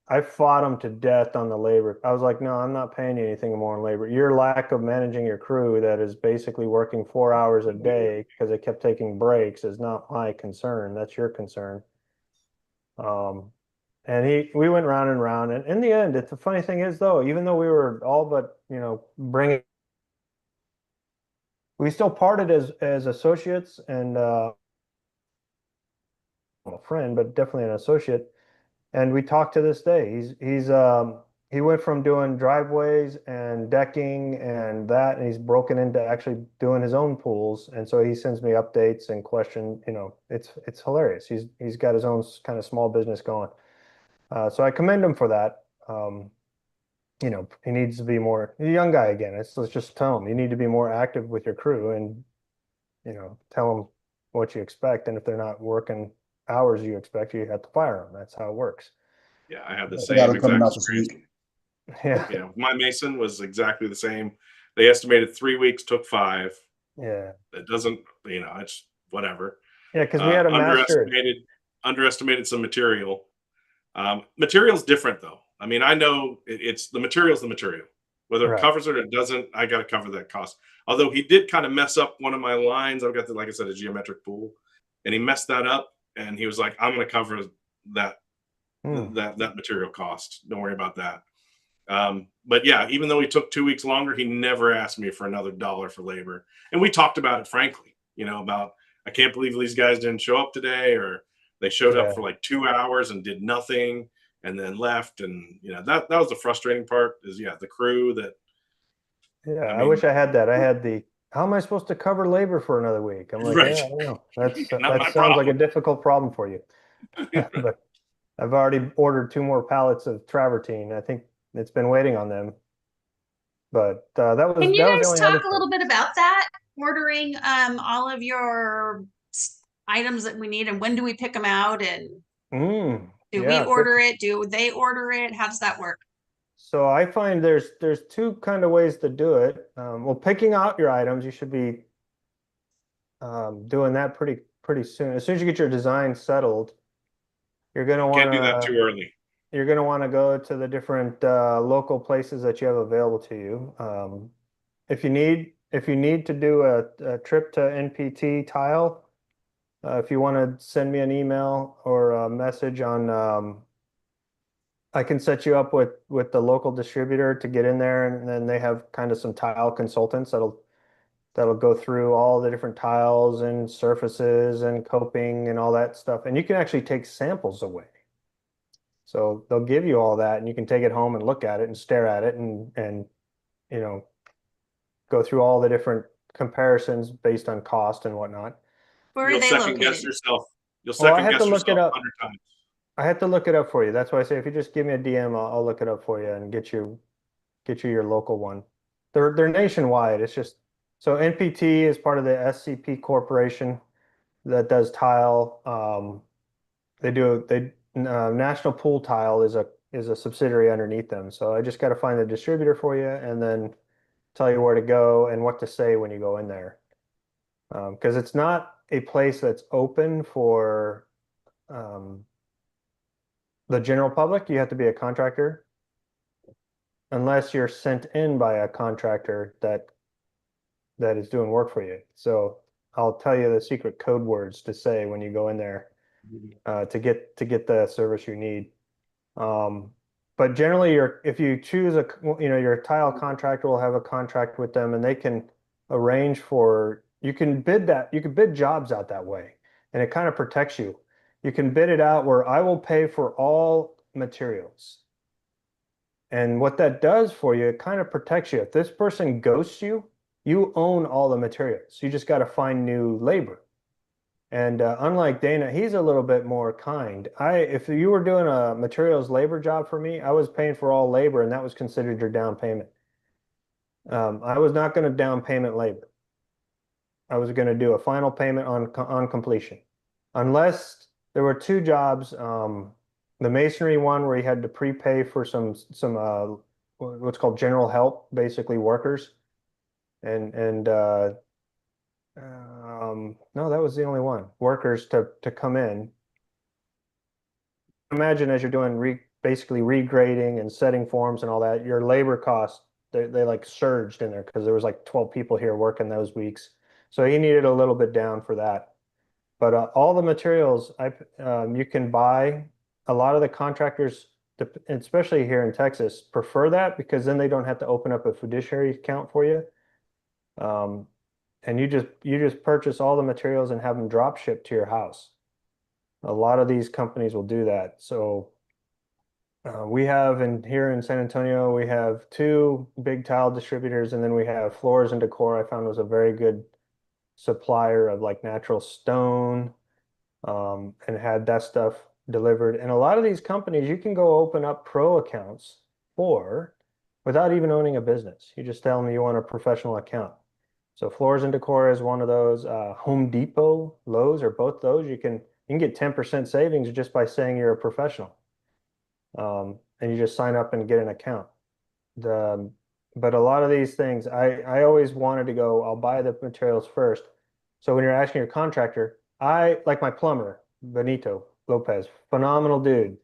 I fought him to death on the labor. I was like, no, I'm not paying you anything more on labor. Your lack of managing your crew that is basically working 4 hours a day because they kept taking breaks is not my concern. That's your concern. Um, and we went round and round. And in the end, it's the funny thing is though, even though we were all but, bringing we still parted as associates and a friend, but definitely an associate. And we talk to this day. He went from doing driveways and decking and that, and he's broken into actually doing his own pools. And so he sends me updates and it's hilarious. He's got his own kind of small business going. So I commend him for that. He needs to be more, he's a young guy again. Let's just tell him you need to be more active with your crew and, tell them what you expect. And if they're not working hours you expect, you have to fire them. That's how it works. Yeah, I had the I same got him coming exact out this experience. week. Yeah. Yeah, my mason was exactly the same. They estimated 3 weeks, took 5. Yeah. It doesn't, it's whatever. Yeah, because we had a master. Underestimated some material. Material's different though. I mean, I know it's the material's the material. Whether it Right. covers it or it doesn't, I got to cover that cost. Although he did kind of mess up one of my lines. I've got, like I said, a geometric pool, and he messed that up. And he was like, "I'm going to cover that that material cost. Don't worry about that." But yeah, even though he took 2 weeks longer, he never asked me for another dollar for labor. And we talked about it frankly, about I can't believe these guys didn't show up today, or they showed up for like 2 hours and did nothing and then left. And that was the frustrating part is the crew that. Yeah, I mean, wish I had that. I had how am I supposed to cover labor for another week? I'm like, Right. yeah, I don't know. That Not my sounds like a problem. difficult problem for you. But I've already ordered 2 more pallets of travertine. I think it's been waiting on them. But that was Can you the guys only talk other a little thing. bit about that? Ordering all of your items that we need, and when do we pick them out? And do we Yeah, order it? Do they order it? How does that work? So I find there's 2 kind of ways to do it. Well, picking out your items, you should be doing that pretty soon. As soon as you get your design settled, you're gonna Can't do that wanna too early. you're gonna want to go to the different local places that you have available to you. If you need to do a trip to NPT tile, if you want to send me an email or a message on, I can set you up with the local distributor to get in there, and then they have kind of some tile consultants that'll go through all the different tiles and surfaces and coping and all that stuff. And you can actually take samples away. So they'll give you all that and you can take it home and look at it and stare at it and you know go through all the different comparisons based on cost and whatnot. Where are You'll they second guess located? yourself. You'll Well, I second have to guess look it yourself up. 100 times. I have to look it up for you. That's why I say if you just give me a DM, I'll look it up for you and get you your local one. They're nationwide. It's just so NPT is part of the SCP Corporation that does tile. National Pool Tile is a subsidiary underneath them. So I just got to find the distributor for you and then tell you where to go and what to say when you go in there. Because it's not a place that's open for the general public. You have to be a contractor unless you're sent in by a contractor that is doing work for you. So I'll tell you the secret code words to say when you go in there to get the service you need. But generally, if you choose your tile contractor will have a contract with them, and they can arrange you can bid jobs out that way, and it kind of protects you. You can bid it out where I will pay for all materials. And what that does for you, it kind of protects you. If this person ghosts you, you own all the materials. You just got to find new labor. And unlike Dana, he's a little bit more kind. If you were doing a materials labor job for me, I was paying for all labor, and that was considered your down payment. I was not going to down payment labor. I was going to do a final payment on completion, unless there were 2 jobs. The masonry one where you had to prepay for some what's called general help, basically workers, and no, that was the only one. Workers to come in. Imagine as you're doing basically regrading and setting forms and all that, your labor costs they like surged in there because there was like 12 people here working those weeks. So he needed a little bit down for that. But all the materials you can buy. A lot of the contractors, especially here in Texas, prefer that because then they don't have to open up a fiduciary account for you. and you just purchase all the materials and have them drop shipped to your house. A lot of these companies will do that. So we have here in San Antonio, we have two big tile distributors, and then we have Floors and Decor. I found was a very good supplier of like natural stone, and had that stuff delivered. And a lot of these companies, you can go open up pro accounts for without even owning a business. You just tell them you want a professional account. So Floors and Decor is one of those. Home Depot, Lowe's, or both those. You can get 10% savings just by saying you're a professional. And you just sign up and get an account. But a lot of these things, I always wanted to go, I'll buy the materials first. So when you're asking your contractor, I like my plumber, Benito Lopez, phenomenal dude.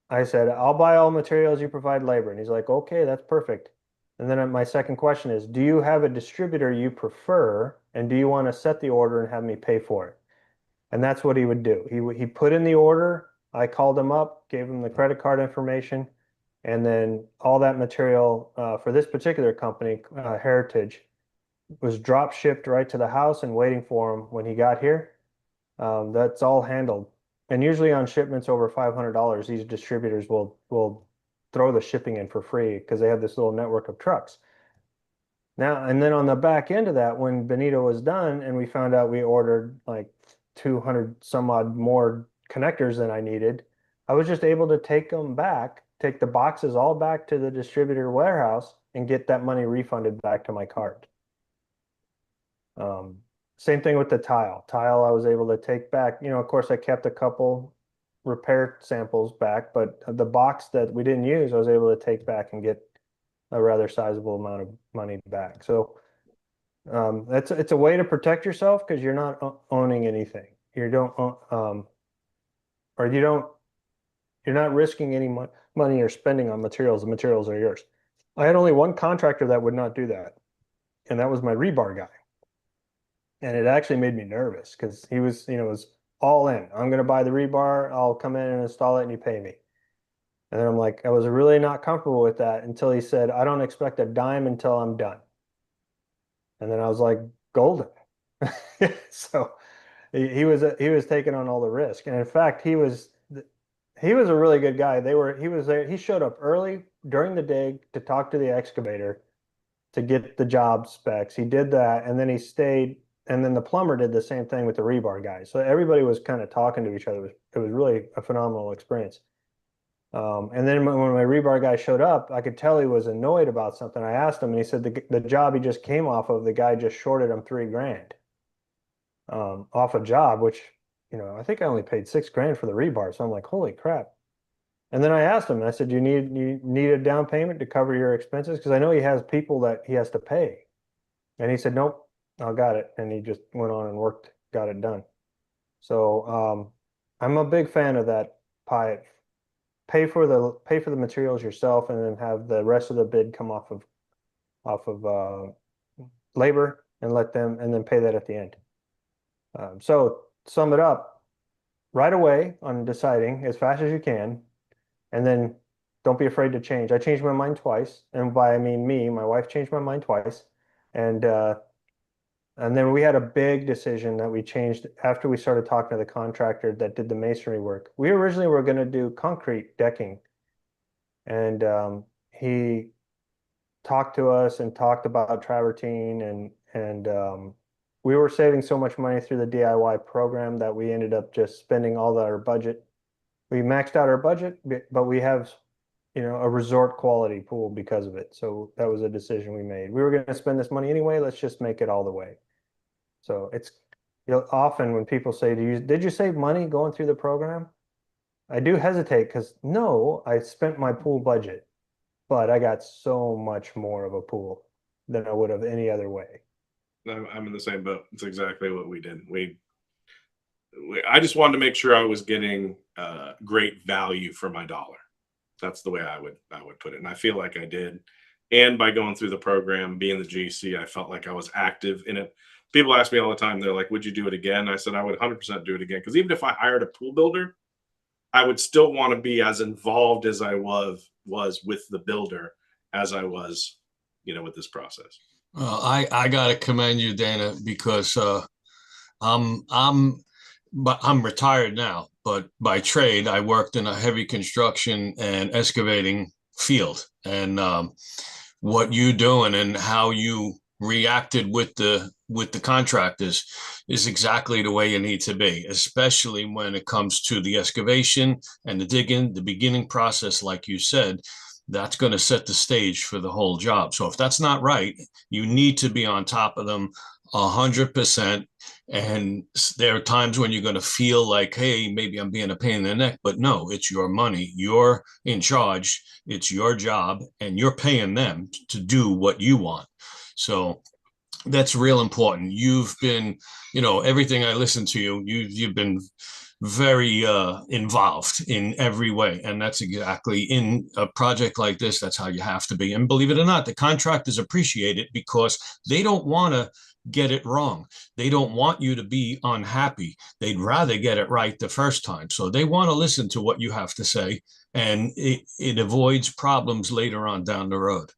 I said, I'll buy all materials, you provide labor. And he's like, okay, that's perfect. And then my second question is, do you have a distributor you prefer? And do you want to set the order and have me pay for it? And that's what he would do. He put in the order. I called him up, gave him the credit card information, and then all that material for this particular company, Heritage, was drop shipped right to the house and waiting for him when he got here. That's all handled. And usually on shipments over $500, these distributors will throw the shipping in for free because they have this little network of trucks. Now, and then on the back end of that, when Benito was done and we found out we ordered like 200 some odd more connectors than I needed, I was just able to take them back, take the boxes all back to the distributor warehouse and get that money refunded back to my card. Same thing with the tile. Tile I was able to take back. You know, of course, I kept a couple repair samples back, but the box that we didn't use, I was able to take back and get a rather sizable amount of money back. So it's a way to protect yourself because you're not owning anything. You don't or you're not risking any money or spending on materials. The materials are yours. I had only one contractor that would not do that, and that was my rebar guy. And it actually made me nervous because he was, was all in. I'm going to buy the rebar. I'll come in and install it and you pay me. And then I'm like, I was really not comfortable with that until he said, I don't expect a dime until I'm done. And then I was like, golden. So he was taking on all the risk. And in fact, he was a really good guy. He was there. He showed up early during the day to talk to the excavator to get the job specs. He did that, and then he stayed. And then the plumber did the same thing with the rebar guy. So everybody was kind of talking to each other. It was really a phenomenal experience. And then when my rebar guy showed up, I could tell he was annoyed about something. I asked him, and he said the job he just came off of, the guy just shorted him $3,000 off a job, which, I think I only paid $6,000 for the rebar. So I'm like, holy crap. And then I asked him, and I said, you need a down payment to cover your expenses? Because I know he has people that he has to pay. And he said, nope. I got it. And he just went on and got it done. So I'm a big fan of that pie. Pay for the materials yourself and then have the rest of the bid come off of labor and then pay that at the end. So sum it up right away on deciding as fast as you can, and then don't be afraid to change. I changed my mind twice, and by I mean me, my wife changed my mind twice, and then we had a big decision that we changed after we started talking to the contractor that did the masonry work. We originally were going to do concrete decking, and he talked to us and talked about travertine, and we were saving so much money through the DIY program that we ended up just spending all our budget. We maxed out our budget, but we have a resort quality pool because of it. So that was a decision we made. We were going to spend this money anyway. Let's just make it all the way. So it's often when people say, did you save money going through the program? I do hesitate because no, I spent my pool budget, but I got so much more of a pool than I would have any other way. I'm in the same boat. It's exactly what we did. I just wanted to make sure I was getting great value for my dollar. That's the way I would put it. And I feel like I did. And by going through the program, being the GC, I felt like I was active in it. People ask me all the time, they're like, would you do it again? I said, I would 100% do it again. Because even if I hired a pool builder, I would still want to be as involved as I was with the builder as I was with this process. Well, I gotta commend you, Dana, because I'm retired now, but by trade I worked in a heavy construction and excavating field, and what you doing and how you reacted with the contractors is exactly the way you need to be, especially when it comes to the excavation and the digging, the beginning process, like you said. That's going to set the stage for the whole job. So if that's not right, you need to be on top of them 100%. And there are times when you're going to feel like, hey, maybe I'm being a pain in the neck, but no, it's your money. You're in charge. It's your job, and you're paying them to do what you want. So that's real important. You've been, everything I listen to you've been very involved in every way. And that's exactly, in a project like this, that's how you have to be. And believe it or not, the contractors appreciate it because they don't want to get it wrong. They don't want you to be unhappy. They'd rather get it right the first time. So they want to listen to what you have to say, and it avoids problems later on down the road.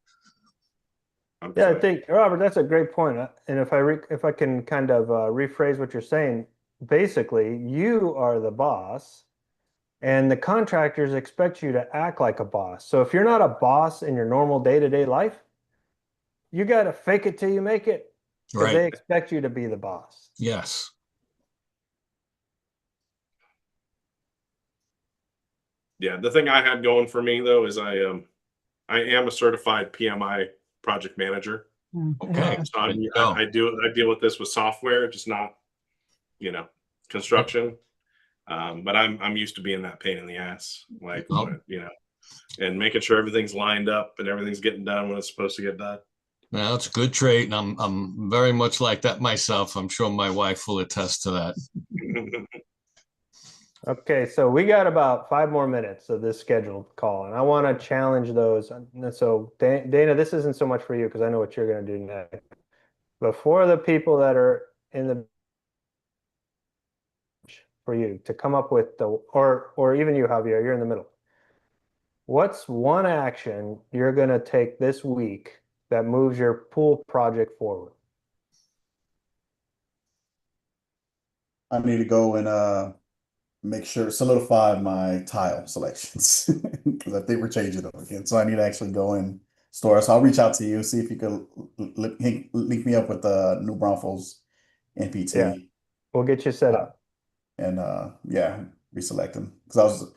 Yeah, I think, Robert, that's a great point. And if I can kind of rephrase what you're saying, basically, you are the boss, and the contractors expect you to act like a boss. So if you're not a boss in your normal day-to-day life, you got to fake it till you make it, because they Right. expect you to be the boss. Yes. Yeah, the thing I had going for me though is I am a certified PMI project manager. Okay. So There you go. I deal with this with software, just not construction. But I'm used to being that pain in the ass, like Oh. and making sure everything's lined up and everything's getting done when it's supposed to get done. Now, it's a good trait, and I'm very much like that myself. I'm sure my wife will attest to that. Okay, so we got about 5 more minutes of this scheduled call, and I want to challenge those. So, Dana, this isn't so much for you because I know what you're going to do next. But for the people that are in the, for you to come up with or even you, Javier, you're in the middle. What's one action you're going to take this week that moves your pool project forward? I need to go and make sure solidify my tile selections because I think we're changing them again. So I need to actually go in store. So I'll reach out to you, see if you could link me up with the New Braunfels NPT. Yeah. We'll get you set up. And yeah, reselect them. Because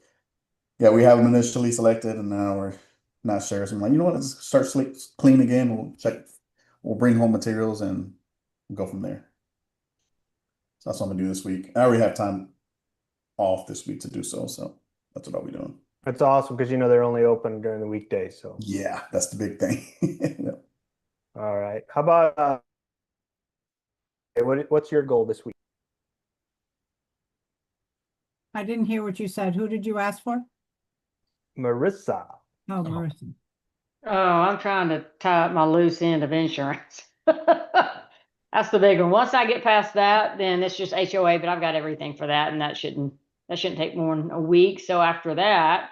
we have them initially selected and now we're not sure. So I'm like, you know what, let's start clean again. We'll bring home materials and go from there. So that's what I'm gonna do this week. I already have time off this week to do so. So that's what I'll be doing. That's awesome because they're only open during the weekdays. So yeah, that's the big thing. Yep. All right. How about what's your goal this week? I didn't hear what you said. Who did you ask for? Marissa. Oh, Marissa. Oh, I'm trying to tie up my loose end of insurance. That's the big one. Once I get past that, then it's just HOA, but I've got everything for that, and that shouldn't take more than a week. So after that,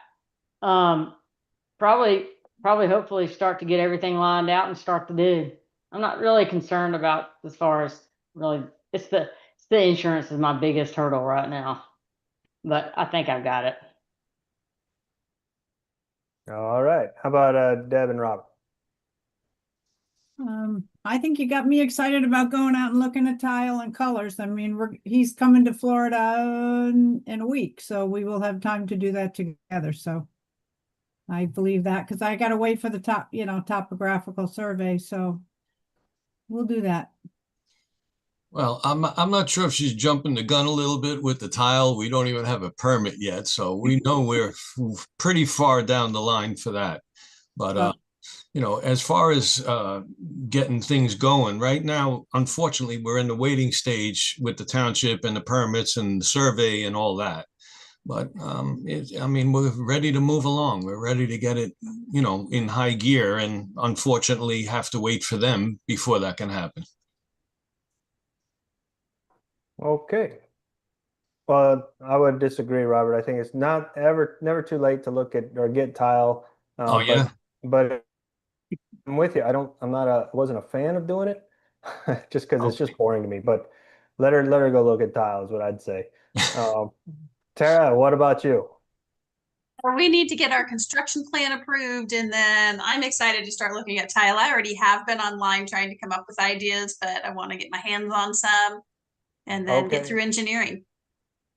probably hopefully start to get everything lined out and start to do. I'm not really concerned about as far as really it's the insurance is my biggest hurdle right now. But I think I've got it. All right. How about Deb and Robert? I think you got me excited about going out and looking at tile and colors. I mean, he's coming to Florida in a week, so we will have time to do that together. So I believe that because I got to wait for the topographical survey. So we'll do that. Well, I'm not sure if she's jumping the gun a little bit with the tile. We don't even have a permit yet, so we know we're pretty far down the line for that. But as far as getting things going right now, unfortunately, we're in the waiting stage with the township and the permits and the survey and all that. But we're ready to move along. We're ready to get it, in high gear, and unfortunately have to wait for them before that can happen. Okay. Well, I would disagree, Robert. I think it's never too late to look at or get tile. Oh, yeah. But with you. Wasn't a fan of doing it just because it's Okay. just boring to me, but let her go look at tile is what I'd say. Um, Tara, what about you? We need to get our construction plan approved, and then I'm excited to start looking at tile. I already have been online trying to come up with ideas, but I want to get my hands on some and then get Okay. through engineering.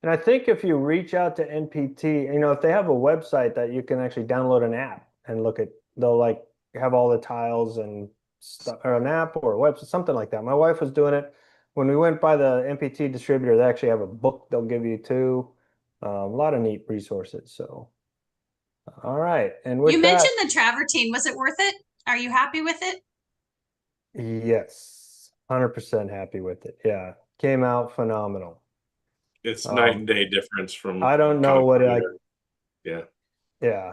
And I think if you reach out to NPT, if they have a website that you can actually download an app and look at, they'll like have all the tiles and stuff, or an app or a website, something like that. My wife was doing it when we went by the NPT distributor. They actually have a book they'll give you too. A lot of neat resources. So, all right. And with You that, mentioned the travertine. Was it worth it? Are you happy with it? yes, 100% happy with it. Yeah, came out phenomenal. It's night and day difference from I don't know what concrete. Yeah. yeah.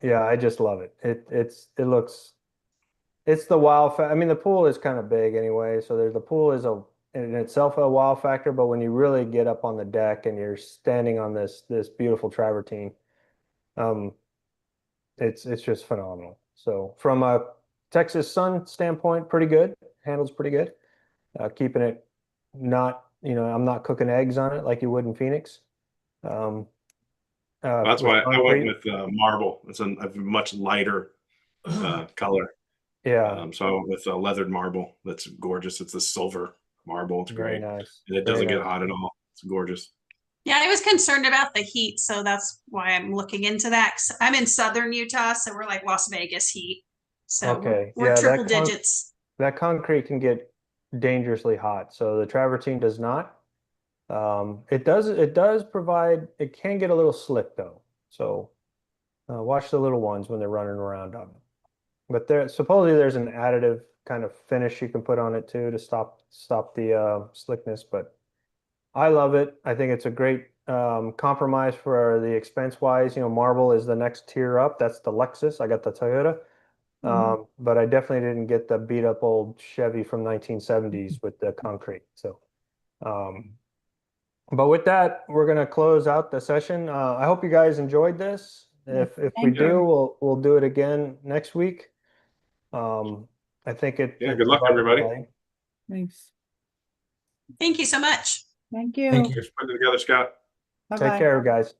Yeah, I just love it. It's the wow factor. I mean, the pool is kind of big anyway, so the pool is in itself a wow factor, but when you really get up on the deck and you're standing on this beautiful travertine, um, it's just phenomenal. So from a Texas Sun standpoint, pretty good. Handles pretty good. Keeping it not, I'm not cooking eggs on it like you would in Phoenix. Um, That's with why I went concrete. with marble. It's a much lighter color. Yeah, So I went with leathered marble. That's gorgeous. It's a silver marble. It's very great. nice. And it Very doesn't get nice. hot at all. It's gorgeous. Yeah, I was concerned about the heat, so that's why I'm looking into that. 'Cause I'm in southern Utah, so we're like Las Vegas heat. So Okay, we're yeah, triple digits. that concrete can get dangerously hot. So the travertine does not. It does provide, it can get a little slick though. So watch the little ones when they're running around on them. But supposedly there's an additive kind of finish you can put on it too to stop the slickness. But I love it. I think it's a great compromise for the expense wise. Marble is the next tier up. That's the Lexus. I got the Toyota. But I definitely didn't get the beat up old Chevy from 1970s with the concrete. So, but with that, we're gonna close out the session. I hope you guys enjoyed this. If we Thank do, you. we'll do it again next week. I think it Yeah. it Good luck, provides everybody. value. Thanks. Thank you so much. Thank you. Thank you. Thanks for putting it together, Scott. Take Bye-bye. care, guys.